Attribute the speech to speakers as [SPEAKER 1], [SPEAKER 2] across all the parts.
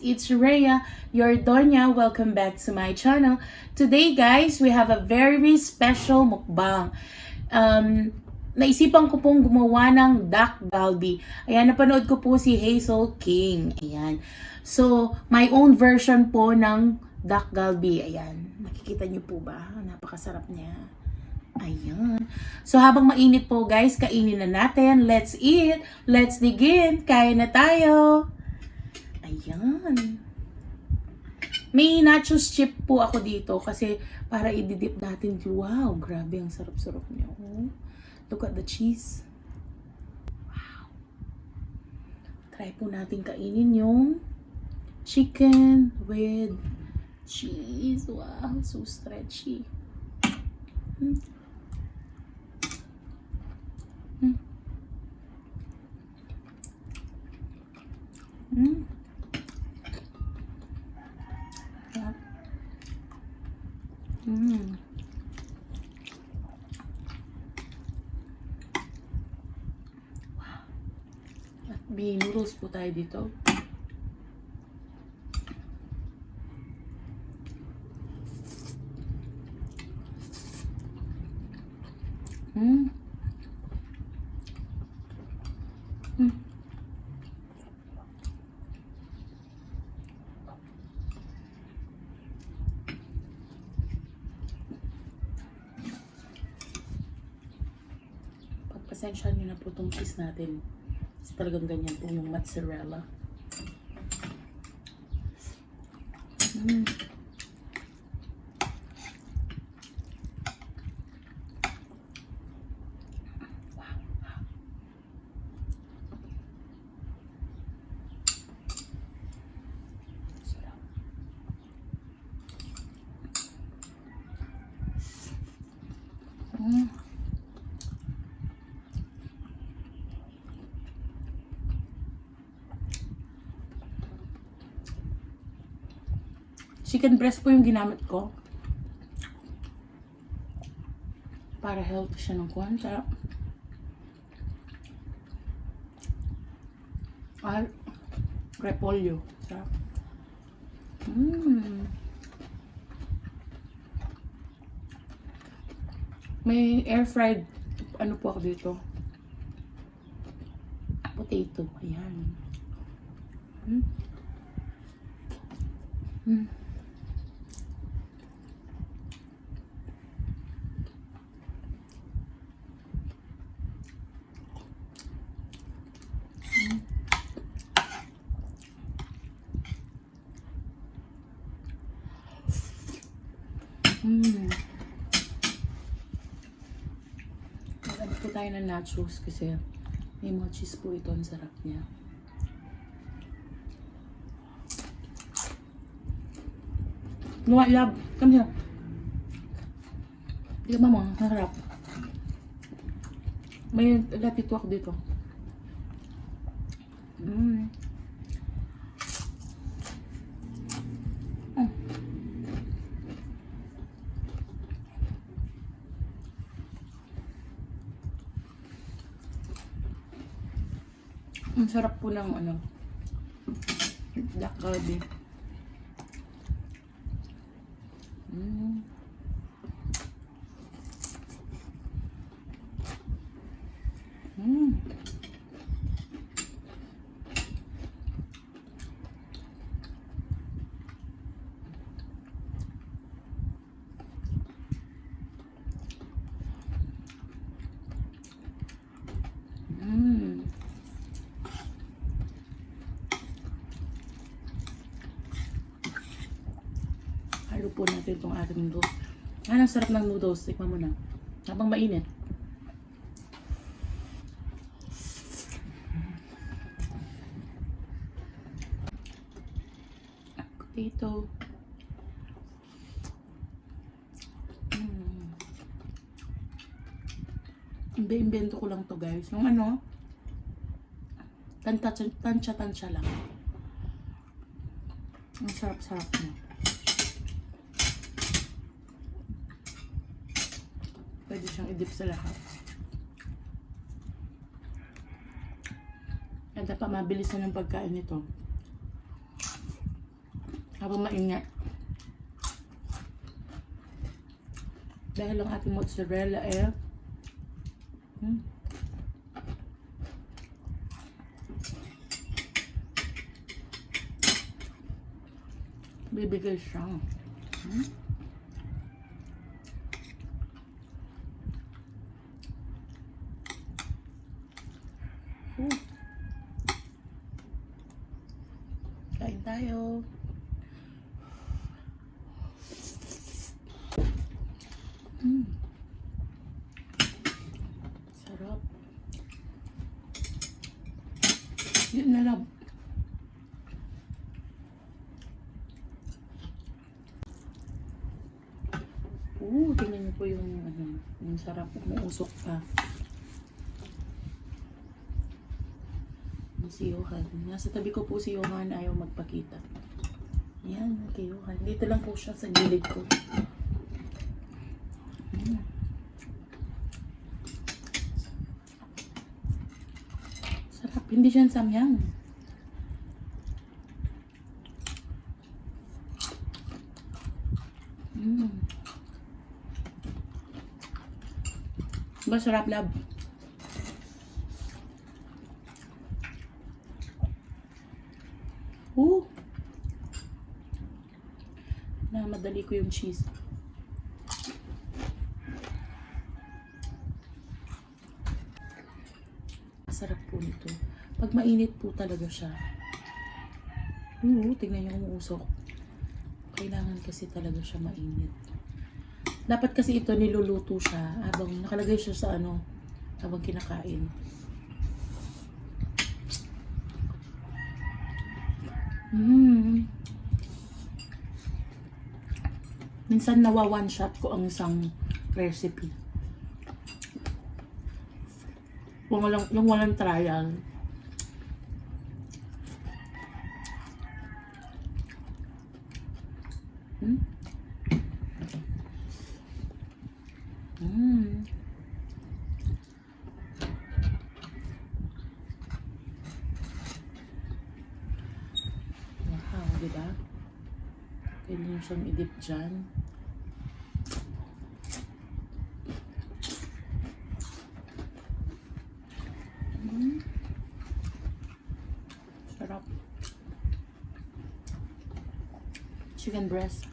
[SPEAKER 1] it's Rhea, your Donya. Welcome back to my channel. Today guys, we have a very special mukbang. Naisipan ko pong gumawa ng DAKGALBI. Ayan, napanood ko po si Hazel King. Ayan. So, my own version po ng DAKGALBI. Ayan. Nakikita niyo po ba? Napakasarap niya. Ayan. So, habang mainit po guys, kainin na natin. Let's eat. Let's dig in. Kain na tayo. Ayan. May nachos chip po ako dito kasi para i-dip natin. Wow, grabe ang sarap-sarap niya. Oh. Look at the cheese. Wow. Try po natin kainin yung chicken with cheese. Wow, so stretchy. At may noodles po tayo dito. Pasensya nyo na po itong cheese natin. Kasi talagang ganyan po yung mozzarella. Chicken breast po yung ginamit ko. Para healthy siya ng kwanta. At repolyo. Sarap. May air fried ano po ako dito. Potato. Ayan. Maganda po tayo ng nachos kasi may mga cheese po ito. Ang sarap niya. No, I love. Come here. Di ba mo? Ang sarap. May lapito ako dito. Ang sarap po ng ano, DAKGALBI. Halo po natin itong ating noodles. Ang sarap ng noodles. Tikman mo na. Habang mainit. Potato. Imbento ko lang to guys. Yung ano, tansya lang. Ang sarap-sarap niya. Pwede siyang i-dip sa lahat. And dapat mabilis na ng pagkain nito. habang maingat. Dahil ang ating mozzarella bibigay siya. Kain tayo. Sarap. Yun na lang. Tingnan niyo po yung yung sarap, umuusok pa. Si Johan. Nasa tabi ko po si Johan, ayaw magpakita. Yan, kay Johan. Dito lang po siya sa gilid ko. Sarap, hindi siya samyang. Masarap, love. Madali ko yung cheese. Masarap po nito. Pag mainit po talaga siya. Tingnan niyo umuusok. Kailangan kasi talaga siya mainit. Dapat kasi ito niluluto siya habang nakalagay siya sa habang kinakain. Minsan nawa one shot ko ang isang recipe. Walang trial. Wow, diba? Pwede nyo siyang i-dip dyan. Sarap. Chicken breast.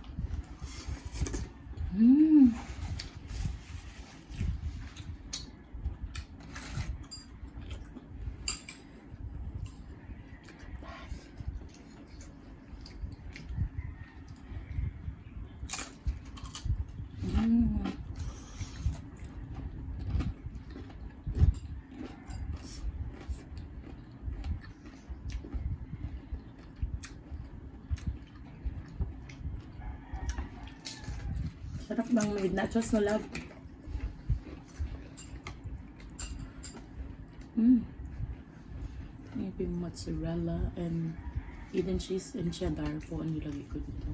[SPEAKER 1] Sarap bang may nachos na love? Maybe mozzarella and Eden cheese and cheddar po ang nilagay ko dito.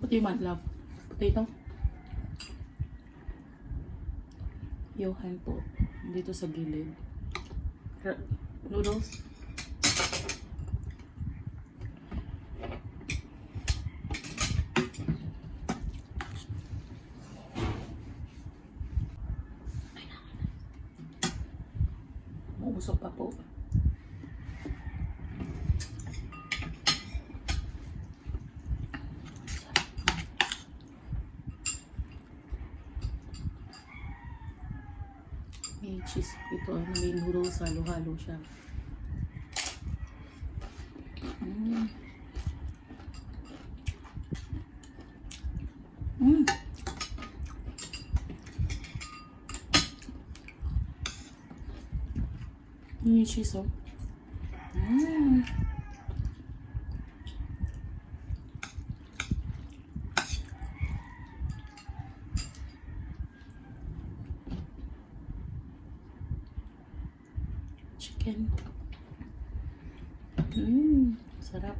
[SPEAKER 1] What do you want, love? Potato? Johan po. Dito sa gilid. Noodles? Mausok pa po. May cheese ito, may noodles, halo-halo siya. Yung cheese, oh. chicken. Sarap.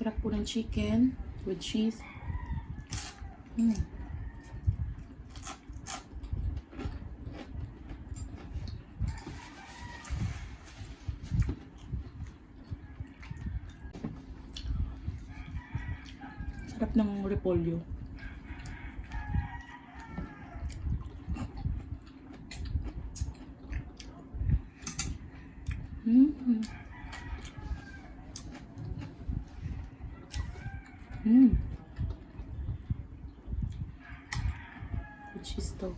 [SPEAKER 1] Sarap po ng chicken with cheese. Sarap ng repolyo. With cheese to.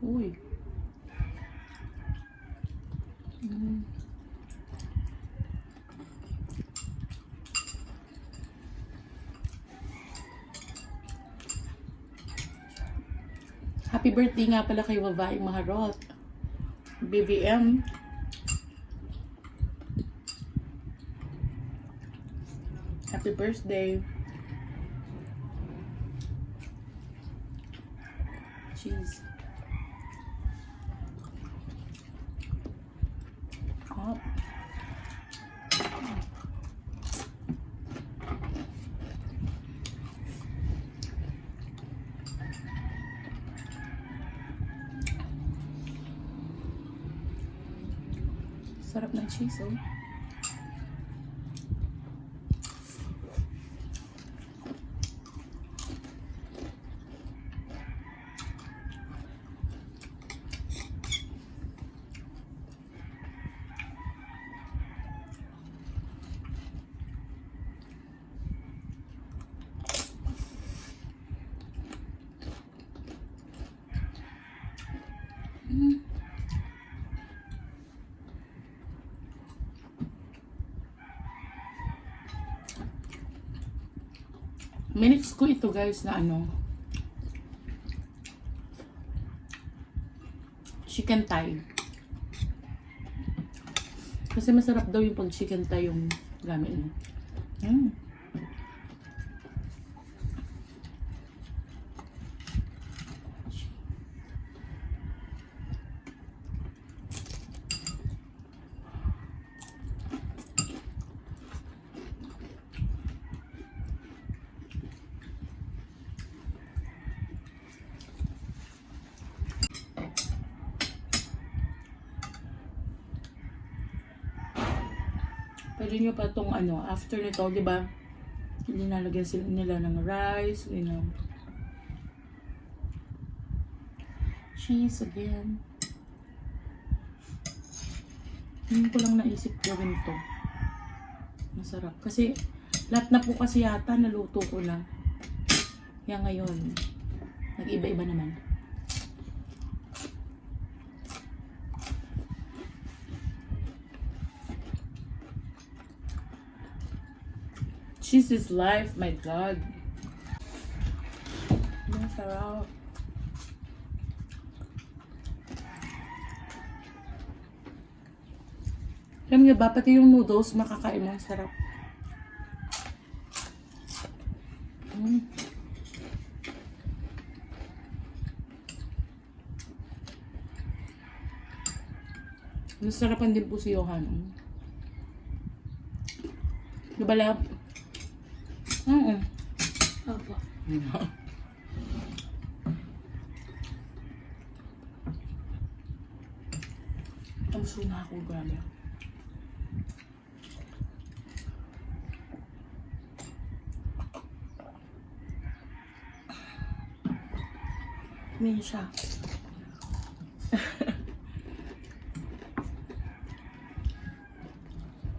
[SPEAKER 1] Uy. Happy birthday nga pala kay Babaeng Maharot. BBM. Happy birthday. Cheese. Oh. Sarap ng cheese, oh. Minutes ko ito guys na ano, chicken thigh. Kasi masarap daw yung pag chicken thigh yung gamit mo. Pwede nyo pa itong ano, after nito, di ba? Nilalagyan sila nila ng rice, you know. Cheese again. Hindi ko lang naisip gawin to. Masarap. Kasi, lahat na po kasi yata naluto ko na. Kaya ngayon, nag-iba-iba naman. Cheese is life, my God. Masarap. Alam niyo ba, pati yung noodles, makakain mo. Sarap. Nasarapan din po si Johan. Diba, lab?
[SPEAKER 2] Opo.
[SPEAKER 1] Tamso na ako, grabe. May siya.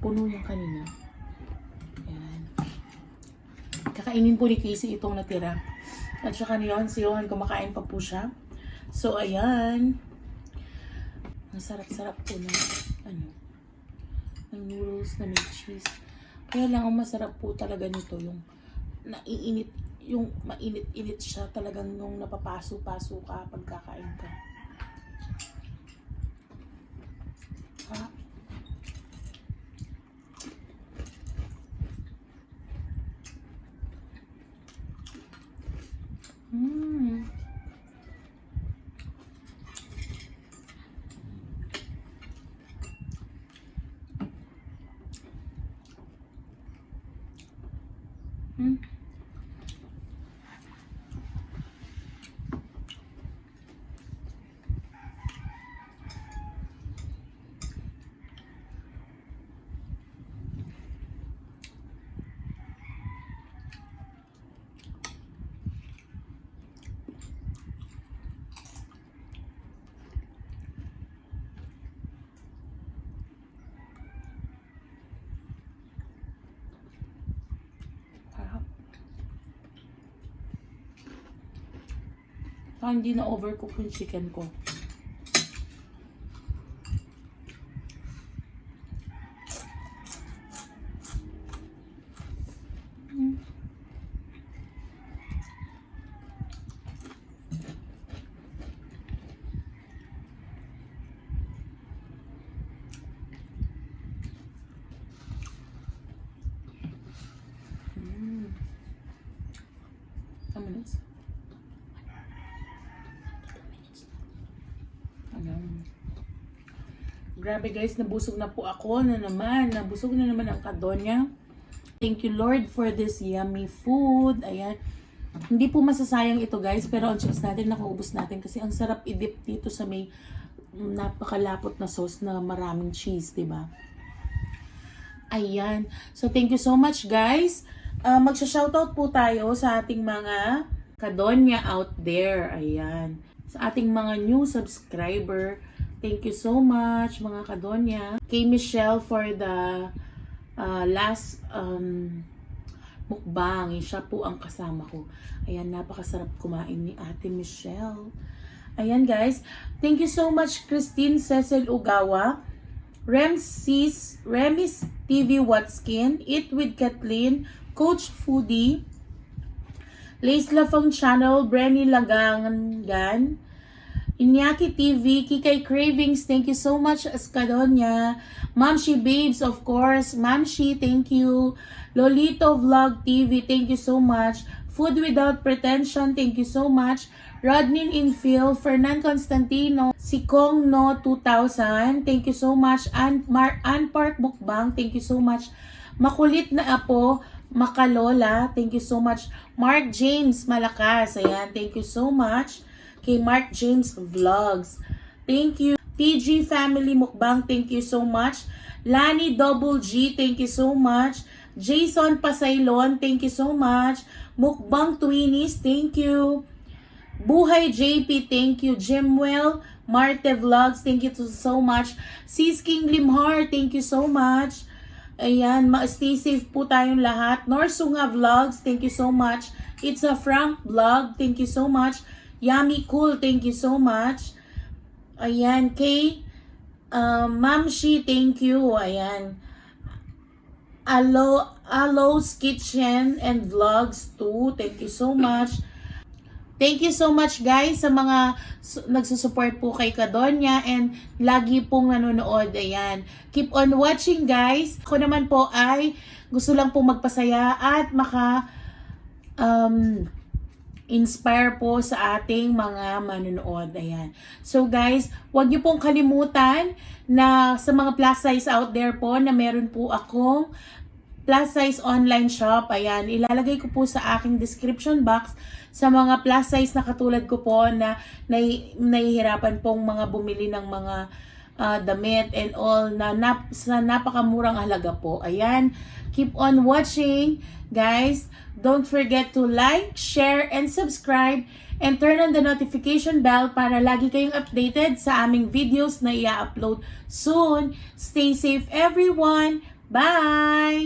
[SPEAKER 1] Puno yung kanina. Ayan. Kainin po ni Casey itong natira. At saka niyon, si Johan kumakain pa po siya. So, ayan. Ang sarap-sarap po ng, ng noodles na may cheese. Kaya lang, ang masarap po talaga nito, yung naiinit, yung mainit-init siya talagang nung napapaso-paso ka pagkakain ka. Ha? Hindi na overcook yung chicken ko. Grabe guys, nabusog na po ako na naman. Nabusog na naman ang kadonya. Thank you Lord for this yummy food. Ayan. Hindi po masasayang ito guys, pero ang chips natin nakaubos natin kasi ang sarap i-dip dito sa may napakalapot na sauce na maraming cheese, diba? Ayan. So thank you so much guys. Magsha-shoutout po tayo sa ating mga kadonya out there. Ayan. Sa ating mga new subscriber. Thank you so much mga kadonya. Kay Michelle for the last mukbang. Siya po ang kasama ko. Ayan, napakasarap kumain ni Ate Michelle. Ayan guys. Thank you so much Christine Cecil Ugawa. Remis TV Watskin. Eat with Kathleen. Coach Foodie. Lace Lafong Channel. Brenny Lagangan. Inyaki TV, Kikay Cravings, thank you so much, Askadonya. Mamshi Babes, of course. Mamshi, thank you. Lolito Vlog TV, thank you so much. Food Without Pretension, thank you so much. Rodnin Infill, Fernan Constantino, Sikong No 2000, thank you so much. Anpark Mukbang, thank you so much. Makulit na Apo, Makalola, thank you so much. Mark James Malakas, ayan, thank you so much. Kay Mark James Vlogs. Thank you. TG Family Mukbang, thank you so much. Lani Double G, thank you so much. Jason Pasaylon, thank you so much. Mukbang Twinies, thank you. Buhay JP, thank you. Jimwell Marte Vlogs, thank you so much. Sis King Limhar, thank you so much. Ayan, stay safe po tayong lahat. Norsunga Vlogs, thank you so much. It's a Frank Vlog, thank you so much. Yummy Cool, thank you so much. Ayan, kay Mamshi, thank you. Ayan. Alo's Kitchen and Vlogs too, thank you so much. Thank you so much guys sa mga nagsusupport po kay Kadonya and lagi pong nanonood. Ayan. Keep on watching guys. Ako naman po ay gusto lang pong magpasaya at inspire po sa ating mga manonood. Ayan. So guys, huwag niyo pong kalimutan na sa mga plus size out there po na meron po akong plus size online shop. Ayan, ilalagay ko po sa aking description box sa mga plus size na katulad ko po na nahihirapan pong mga bumili ng mga damit and all na sa napakamurang halaga po. Ayan, keep on watching guys. Don't forget to like, share, and subscribe and turn on the notification bell para lagi kayong updated sa aming videos na i-upload soon. Stay safe everyone. Bye!